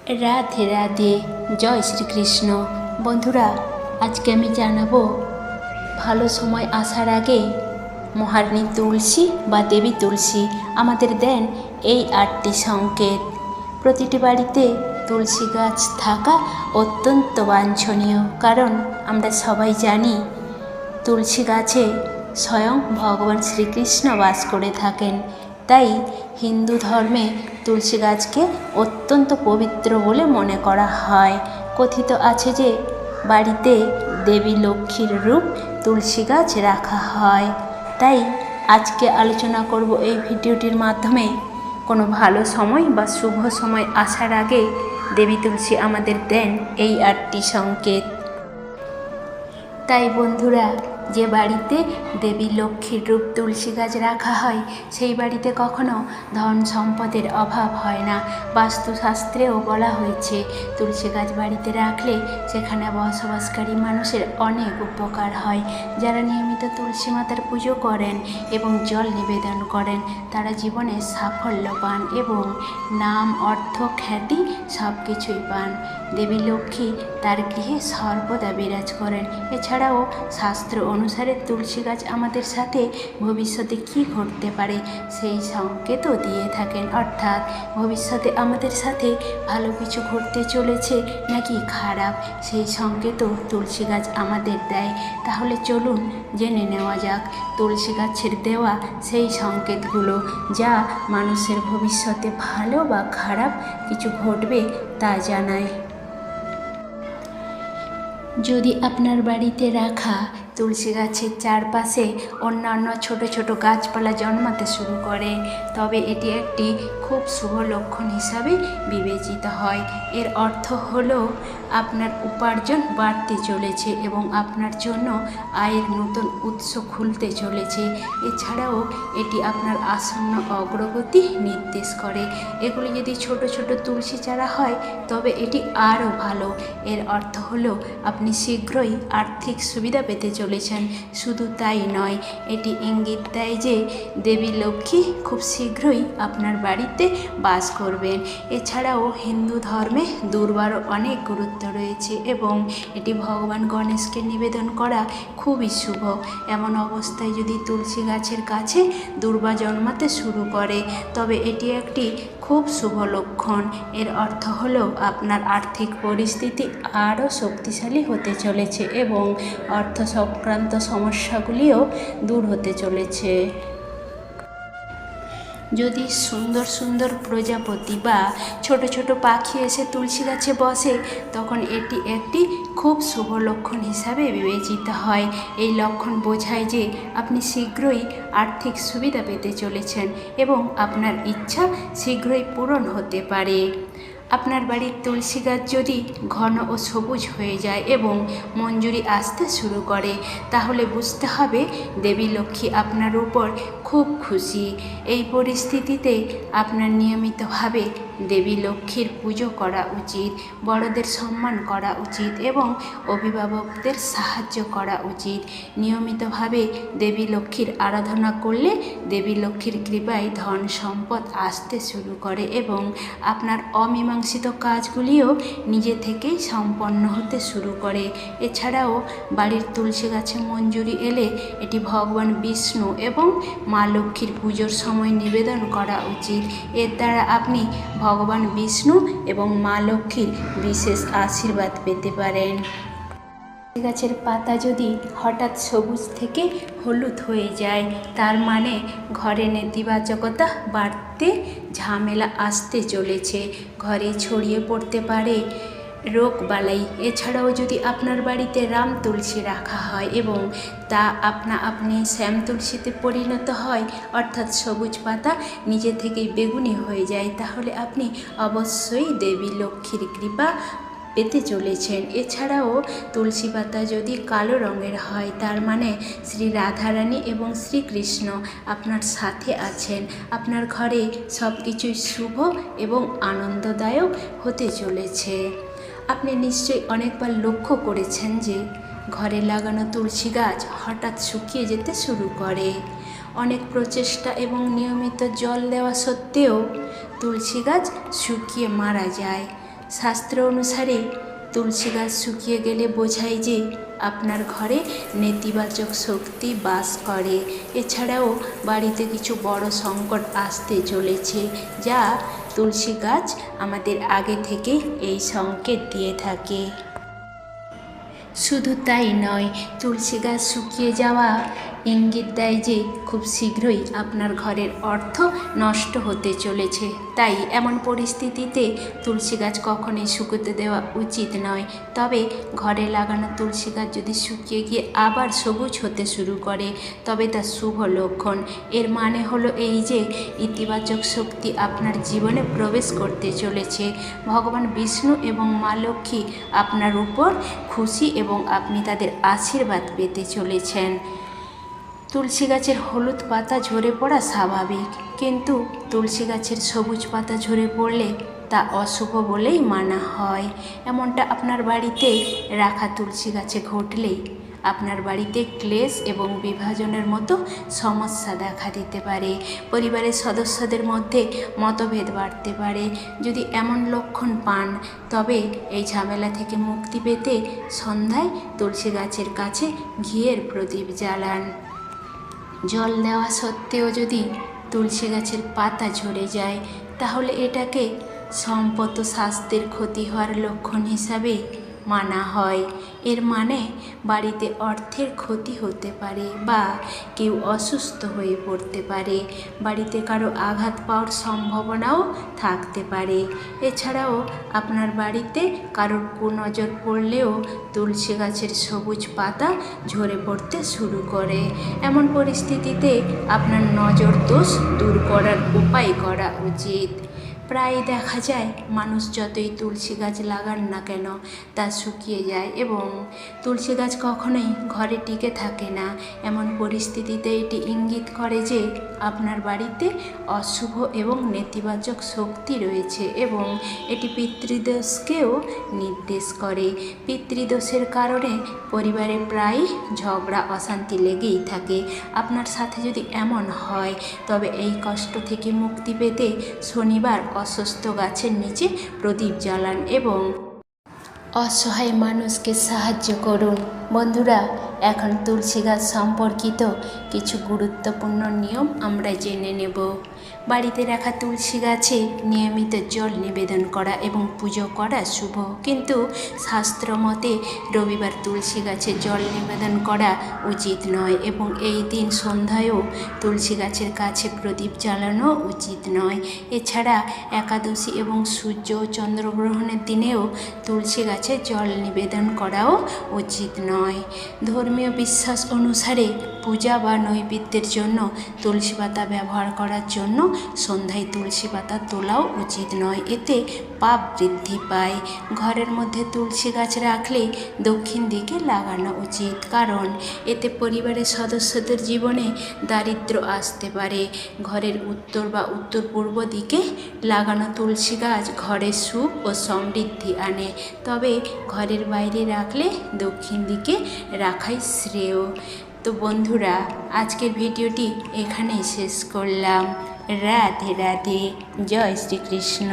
রাধে রাধে, জয় শ্রীকৃষ্ণ। বন্ধুরা, আজকে আমি জানাবো ভালো সময় আসার আগে মহারানী তুলসী বা দেবী তুলসী আমাদের দেন এই 8টি সংকেত। প্রতিটি বাড়িতে তুলসী গাছ থাকা অত্যন্ত বাঞ্ছনীয়, কারণ আমরা সবাই জানি তুলসী গাছে স্বয়ং ভগবান শ্রীকৃষ্ণ বাস করে থাকেন। তাই হিন্দু ধর্মে তুলসী গাছকে অত্যন্ত পবিত্র বলে মনে করা হয়। কথিত আছে যে বাড়িতে দেবী লক্ষ্মীর রূপ তুলসী গাছ রাখা হয়। তাই আজকে আলোচনা করব এই ভিডিওটির মাধ্যমে কোনো ভালো সময় বা শুভ সময় আসার আগে দেবী তুলসী আমাদের দেন এই 8টি সংকেত। তাই বন্ধুরা, যে বাড়িতে দেবী লক্ষ্মীর রূপ তুলসী গাছ রাখা হয় সেই বাড়িতে কখনো ধন সম্পদের অভাব হয় না। বাস্তুশাস্ত্রেও বলা হয়েছে তুলসী গাছ বাড়িতে রাখলে সেখানে বসবাসকারী মানুষের অনেক উপকার হয়। যারা নিয়মিত তুলসী মাতার পুজো করেন এবং জল নিবেদন করেন তারা জীবনে সাফল্য পান এবং নাম, অর্থ, খ্যাতি সব কিছুই পান। দেবী লক্ষ্মী তার গৃহে সর্বদা বিরাজ করেন। এছাড়াও শাস্ত্র অনুসারে তুলসী গাছ আমাদের সাথে ভবিষ্যতে কি ঘটতে পারে সেই সংকেতও দিয়ে থাকেন, অর্থাৎ ভবিষ্যতে আমাদের সাথে ভালো কিছু ঘটতে চলেছে নাকি খারাপ সেই সংকেতও তুলসী গাছ আমাদের দেয়। তাহলে চলুন জেনে নেওয়া যাক তুলসী গাছের দেওয়া সেই সংকেতগুলো, যা মানুষের ভবিষ্যতে ভালো বা খারাপ কিছু ঘটবে তা জানায়। যদি আপনার বাড়িতে রাখা তুলসী গাছের চারপাশে অন্যান্য ছোট ছোট গাছপালা জন্মাতে শুরু করে, তবে এটি একটি খুব শুভ লক্ষণ হিসাবে বিবেচিত হয়। এর অর্থ হলো আপনার উপার্জন বাড়তে চলেছে এবং আপনার জন্য আয়ের নতুন উৎস খুলতে চলেছে। এছাড়াও এটি আপনার আসন্ন অগ্রগতি নির্দেশ করে। এগুলি যদি ছোট ছোট তুলসী চারা হয় তবে এটি আরও ভালো। এর অর্থ হলো আপনি শীঘ্রই আর্থিক সুবিধা পেতে চলেছেন। শুধু তাই নয়, এটি ইঙ্গিত দেয় যে দেবী লক্ষ্মী খুব শীঘ্রই আপনার বাড়িতে বাস করবেন। এছাড়াও হিন্দু ধর্মে দুর্বারও অনেক গুরুত্ব রয়েছে এবং এটি ভগবান গণেশকে নিবেদন করা খুবই শুভ। এমন অবস্থায় যদি তুলসী গাছের কাছে দুর্বা জন্মাতে শুরু করে তবে এটি একটি খুব শুভ লক্ষণ। এর অর্থ হলো আপনার আর্থিক পরিস্থিতি আরও শক্তিশালী হতে চলেছে এবং অর্থ সংক্রান্ত সমস্যাগুলিও দূর হতে চলেছে। যদি সুন্দর সুন্দর প্রজাপতি বা ছোট ছোট পাখি এসে তুলসী গাছে বসে তখন এটি একটি খুব শুভ লক্ষণ হিসাবে বিবেচিত হয়। এই লক্ষণ বোঝায় যে আপনি শীঘ্রই আর্থিক সুবিধা পেতে চলেছেন এবং আপনার ইচ্ছা শীঘ্রই পূরণ হতে পারে। আপনার বাড়ির তুলসী গাছ যদি ঘন ও সবুজ হয়ে যায় এবং মঞ্জুরি আসতে শুরু করে তাহলে বুঝতে হবে দেবী লক্ষ্মী আপনার উপর খুব খুশি। এই পরিস্থিতিতে আপনার নিয়মিতভাবে দেবী লক্ষ্মীর পুজো করা উচিত, বড়দের সম্মান করা উচিত এবং অভিভাবকদের সাহায্য করা উচিত। নিয়মিতভাবে দেবী লক্ষ্মীর আরাধনা করলে দেবী লক্ষ্মীর কৃপায় ধন সম্পদ আসতে শুরু করে এবং আপনার অমীমাংসিত কাজগুলিও নিজে থেকেই সম্পন্ন হতে শুরু করে। এছাড়াও বাড়ির তুলসী গাছে মঞ্জুরি এলে এটি ভগবান বিষ্ণু এবং মা লক্ষ্মীর পুজোর সময় নিবেদন করা উচিত। এর দ্বারা আপনি ভগবান বিষ্ণু এবং মা লক্ষ্মীর বিশেষ আশীর্বাদ পেতে পারেন। গাছের পাতা যদি হঠাৎ সবুজ থেকে হলুদ হয়ে যায় তার মানে ঘরে নেতিবাচকতা বাড়তে, ঝামেলা আসতে চলেছে, ঘরে ছড়িয়ে পড়তে পারে রোগ বালাই। এছাড়াও যদি আপনার বাড়িতে রাম তুলসী রাখা হয় এবং তা আপনি শ্যাম তুলসীতে পরিণত হয়, অর্থাৎ সবুজ পাতা নিজে থেকেই বেগুনি হয়ে যায়, তাহলে আপনি অবশ্যই দেবী লক্ষ্মীর কৃপা পেতে চলেছেন। এছাড়াও তুলসী পাতা যদি কালো রঙের হয় তার মানে শ্রী রাধারানী এবং শ্রীকৃষ্ণ আপনার সাথে আছেন। আপনার ঘরে সব কিছুই শুভ এবং আনন্দদায়ক হতে চলেছে। আপনি নিশ্চয়ই অনেকবার লক্ষ্য করেছেন যে ঘরে লাগানো তুলসী গাছ হঠাৎ শুকিয়ে যেতে শুরু করে। অনেক প্রচেষ্টা এবং নিয়মিত জল দেওয়া সত্ত্বেও তুলসী গাছ শুকিয়ে মারা যায়। শাস্ত্র অনুসারে তুলসী গাছ শুকিয়ে গেলে বোঝায় যে আপনার ঘরে নেতিবাচক শক্তি বাস করে। এছাড়াও বাড়িতে কিছু বড় সংকট আসতে চলেছে, যা তুলসী গাছ আমাদের আগে থেকে এই সংকেত দিয়ে থাকে। শুধু তাই নয়, তুলসী গাছ শুকিয়ে যাওয়া ইঙ্গিত দেয় যে খুব শীঘ্রই আপনার ঘরের অর্থ নষ্ট হতে চলেছে। তাই এমন পরিস্থিতিতে তুলসী গাছ কখনোই শুকোতে দেওয়া উচিত নয়। তবে ঘরে লাগানো তুলসী গাছ যদি শুকিয়ে গিয়ে আবার সবুজ হতে শুরু করে, তবে তা শুভ লক্ষণ। এর মানে হলো এই যে ইতিবাচক শক্তি আপনার জীবনে প্রবেশ করতে চলেছে। ভগবান বিষ্ণু এবং মা লক্ষ্মী আপনার উপর খুশি এবং আপনি তাদের আশীর্বাদ পেতে চলেছেন। তুলসী গাছের হলুদ পাতা ঝরে পড়া স্বাভাবিক, কিন্তু তুলসী গাছের সবুজ পাতা ঝরে পড়লে তা অশুভ বলেই মানা হয়। এমনটা আপনার বাড়িতে রাখা তুলসী গাছে ঘটলে আপনার বাড়িতে ক্লেশ এবং বিভাজনের মতো সমস্যা দেখা দিতে পারে। পরিবারের সদস্যদের মধ্যে মতভেদ বাড়তে পারে। যদি এমন লক্ষণ পান, তবে এই ঝামেলা থেকে মুক্তি পেতে সন্ধ্যায় তুলসী গাছের কাছে ঘিয়ের প্রদীপ জ্বালান। জল দেওয়া সত্ত্বেও যদি তুলসী গাছের পাতা ঝরে যায়, তাহলে এটাকে সম্পদ ও স্বাস্থ্যের ক্ষতি হওয়ার লক্ষণ হিসাবে মানা হয়। এর মানে বাড়িতে অর্থের ক্ষতি হতে পারে বা কেউ অসুস্থ হয়ে পড়তে পারে। বাড়িতে কারো আঘাত পাওয়ার সম্ভাবনাও থাকতে পারে। এছাড়াও আপনার বাড়িতে কারোর কুনজর পড়লেও তুলসী গাছের সবুজ পাতা ঝরে পড়তে শুরু করে। এমন পরিস্থিতিতে আপনার নজর দোষ দূর করার উপায় করা উচিত। প্রায় দেখা যায় মানুষ যতই তুলসী গাছ লাগান না কেন, তা শুকিয়ে যায় এবং তুলসী গাছ কখনোই ঘরে টিকে থাকে না। এমন পরিস্থিতিতে এটি ইঙ্গিত করে যে আপনার বাড়িতে অশুভ এবং নেতিবাচক শক্তি রয়েছে এবং এটি পিতৃদোষকেও নির্দেশ করে। পিতৃদোষের কারণে পরিবারে প্রায় ঝগড়া অশান্তি লেগেই থাকে। আপনার সাথে যদি এমন হয়, তবে এই কষ্ট থেকে মুক্তি পেতে শনিবার অসুস্থ গাছের নিচে প্রদীপ জ্বালান এবং অসহায় মানুষকে সাহায্য করুন। বন্ধুরা, এখন তুলসী গাছ সম্পর্কিত কিছু গুরুত্বপূর্ণ নিয়ম আমরা জেনে নেব। বাড়িতে রাখা তুলসী গাছে নিয়মিত জল নিবেদন করা এবং পুজো করা শুভ, কিন্তু শাস্ত্র মতে রবিবার তুলসী গাছে জল নিবেদন করা উচিত নয় এবং এই দিন সন্ধ্যায়ও তুলসী গাছের কাছে প্রদীপ জ্বালানো উচিত নয়। এছাড়া একাদশী এবং সূর্য ও চন্দ্রগ্রহণের দিনেও তুলসী গাছে জল নিবেদন করাও উচিত নয়। ধর্মীয় বিশ্বাস অনুসারে পূজা বা নৈবেদ্যের জন্য তুলসী পাতা ব্যবহার করার জন্য সন্ধ্যায় তুলসী পাতা তোলাও উচিত নয়, এতে পাপ বৃদ্ধি পায়। ঘরের মধ্যে তুলসী গাছ রাখলে দক্ষিণ দিকে লাগানো উচিত, কারণ এতে পরিবারের সদস্যদের জীবনে দারিদ্র্য আসতে পারে। ঘরের উত্তর বা উত্তর পূর্ব দিকে লাগানো তুলসী গাছ ঘরে সুখ ও সমৃদ্ধি আনে, তবে ঘরের বাইরে রাখলে দক্ষিণ দিকে রাখাই শ্রেয়। তো বন্ধুরা, আজকের ভিডিওটি এখানেই শেষ করলাম। রাধে রাধে, জয় শ্রীকৃষ্ণ।